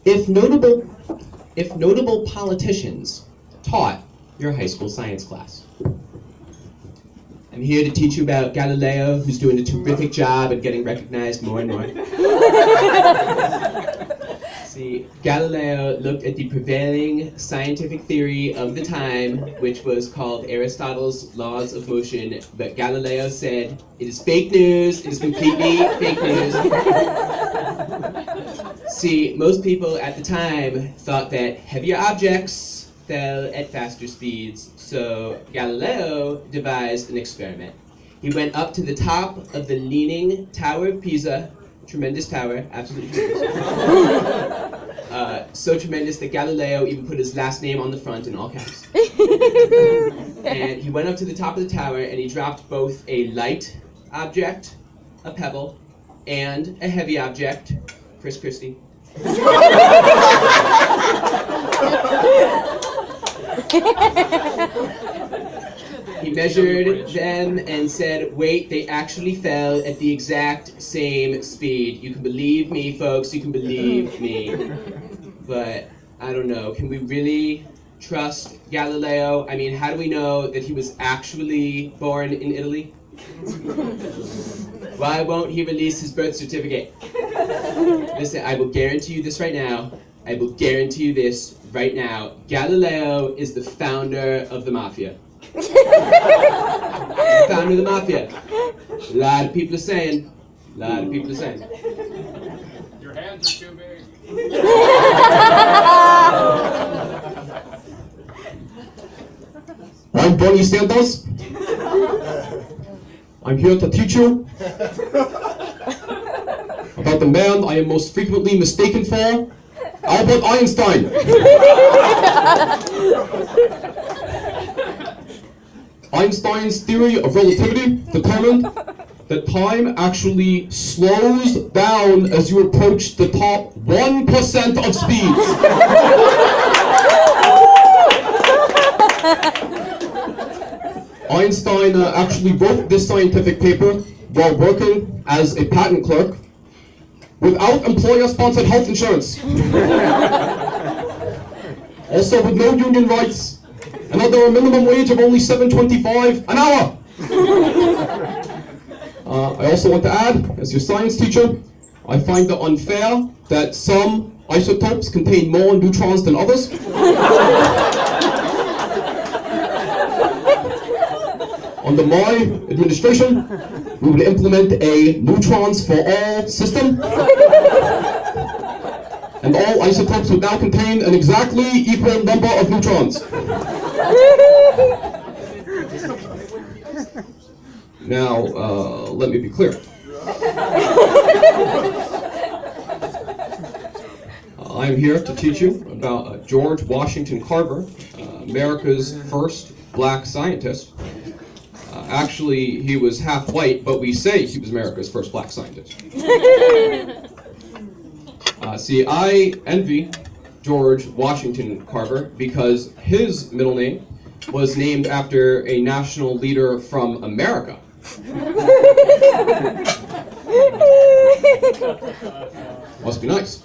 If notable politicians taught your high school science class. I'm here to teach you about Galileo, who's doing a terrific job at getting recognized more and more. See, Galileo looked at the prevailing scientific theory of the time, which was called Aristotle's laws of motion, but Galileo said, it is fake news, it is completely fake news. See, most people at the time thought that heavier objects fell at faster speeds, so Galileo devised an experiment. He went up to the top of the Leaning Tower of Pisa, tremendous tower, absolutely tremendous. So tremendous that Galileo even put his last name on the front in all caps. And he went up to the top of the tower and he dropped both a light object, a pebble, and a heavy object, Chris Christie. He measured them and said, wait, they actually fell at the exact same speed. You can believe me, folks, you can believe me. But, I don't know, can we really trust Galileo? I mean, how do we know that he was actually born in Italy? Why won't he release his birth certificate? Listen, I will guarantee you this right now. I will guarantee you this right now. Galileo is the founder of the mafia. The founder of the mafia. A lot of people are saying. Your hands are too big. I'm Bernie Sanders. I'm here to teach you about the man I am most frequently mistaken for, Albert Einstein. Einstein's theory of relativity determined that time actually slows down as you approach the top 1% of speeds. Einstein actually wrote this scientific paper while working as a patent clerk without employer-sponsored health insurance. Also with no union rights, and under a minimum wage of only $7.25 an hour. I also want to add, as your science teacher, I find it unfair that some isotopes contain more neutrons than others. Under my administration, we will implement a neutrons for all system. And all isotopes would now contain an exactly equal number of neutrons. Now, let me be clear. I'm here to teach you about George Washington Carver, America's first black scientist. Actually, he was half white, but we say he was America's first black scientist. See, I envy George Washington Carver because his middle name was named after a national leader from America. Must be nice.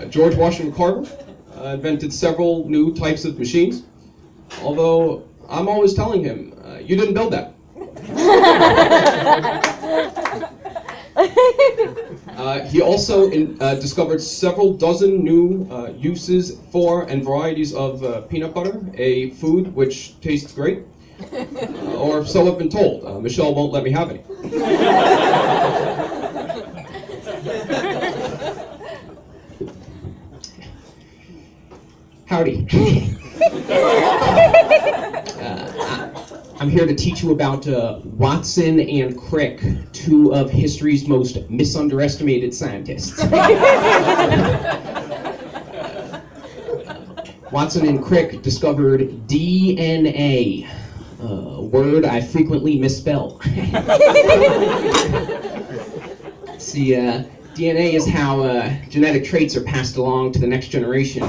George Washington Carver invented several new types of machines, although I'm always telling him, you didn't build that. He also discovered several dozen new uses for and varieties of peanut butter, a food which tastes great, or so I've been told. Michelle won't let me have any. Howdy. I'm here to teach you about Watson and Crick, two of history's most misunderestimated scientists. Watson and Crick discovered DNA, a word I frequently misspell. See, DNA is how genetic traits are passed along to the next generation.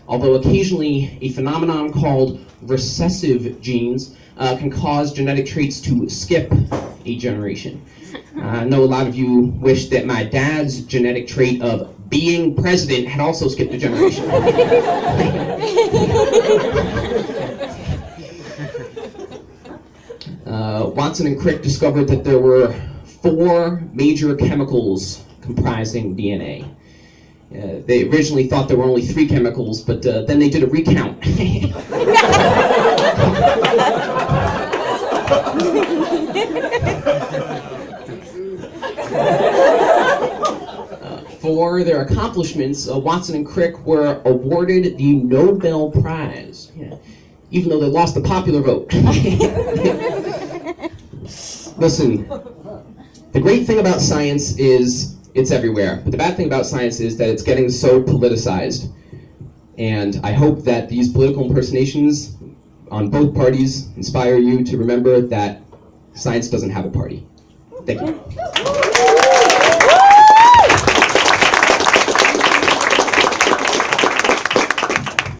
Although occasionally a phenomenon called recessive genes can cause genetic traits to skip a generation. I know a lot of you wish that my dad's genetic trait of being president had also skipped a generation. Watson and Crick discovered that there were 4 major chemicals comprising DNA. They originally thought there were only 3 chemicals, but then they did a recount. 4 their accomplishments, Watson and Crick were awarded the Nobel Prize, even though they lost the popular vote. Listen, the great thing about science is it's everywhere, but the bad thing about science is that it's getting so politicized. And I hope that these political impersonations on both parties inspire you to remember that science doesn't have a party. Thank you.